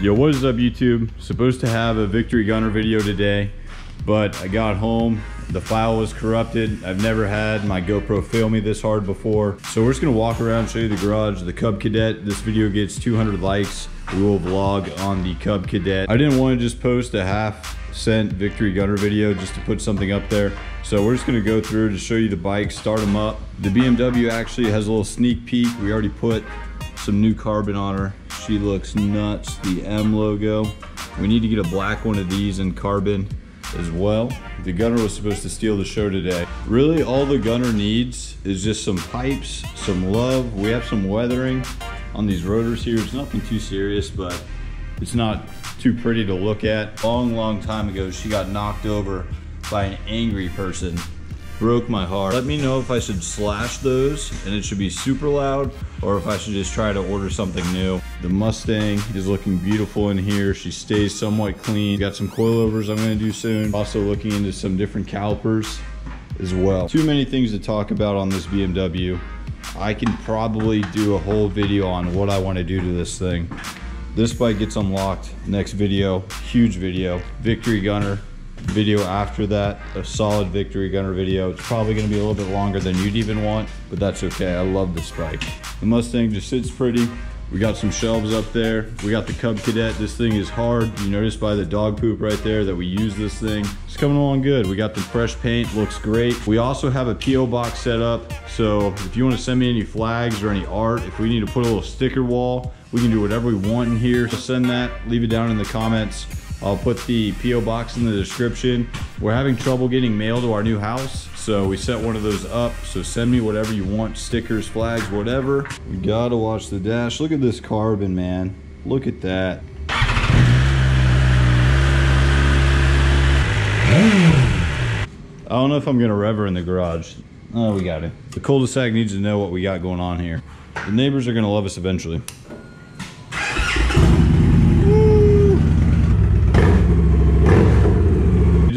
Yo, what is up YouTube? Supposed to have a Victory Gunner video today, but I got home, the file was corrupted. I've never had my GoPro fail me this hard before. So we're just gonna walk around, show you the garage, the Cub Cadet. This video gets 200 likes. We will vlog on the Cub Cadet. I didn't want to just post a half-cent Victory Gunner video just to put something up there. So we're just gonna go through to show you the bike, start them up. The BMW actually has a little sneak peek. We already put some new carbon on her. She looks nuts, the M logo. We need to get a black one of these in carbon as well. The Gunner was supposed to steal the show today. Really, all the Gunner needs is just some pipes, some love. We have some weathering on these rotors here. It's nothing too serious, but it's not too pretty to look at. Long time ago, she got knocked over by an angry person. Broke my heart. Let me know if I should slash those and it should be super loud, or if I should just try to order something new. The Mustang is looking beautiful in here. She stays somewhat clean. Got some coilovers I'm gonna do soon. Also looking into some different calipers as well. Too many things to talk about on this BMW. I can probably do a whole video on what I want to do to this thing. This bike gets unlocked next video, huge video. Victory Gunner video after that, a solid Victory Gunner video. It's probably going to be a little bit longer than you'd even want, but that's okay. I love this bike. The Mustang just sits pretty. We got some shelves up there. We got the Cub Cadet. This thing is hard. You notice by the dog poop right there that we use this thing. It's coming along good. We got the fresh paint, looks great. We also have a PO box set up. So if you want to send me any flags or any art, if we need to put a little sticker wall, we can do whatever we want in here. So send that, leave it down in the comments. I'll put the PO box in the description. We're having trouble getting mail to our new house, so we set one of those up. So send me whatever you want, stickers, flags, whatever. We gotta watch the dash. Look at this carbon, man. Look at that. I don't know if I'm gonna rev her in the garage. Oh, we got it. The cul-de-sac needs to know what we got going on here. The neighbors are gonna love us eventually.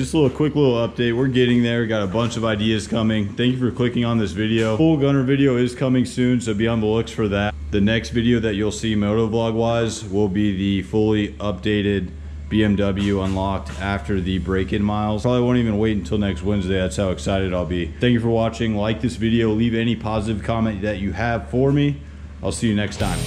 Just a quick little update. We're getting there. We got a bunch of ideas coming. Thank you for clicking on this video. Full Gunner video is coming soon, so be on the looks for that. The next video that you'll see motovlog wise will be the fully updated BMW unlocked after the break-in miles. Probably won't even wait until next Wednesday. That's how excited I'll be. Thank you for watching. Like this video. Leave any positive comment that you have for me. I'll see you next time.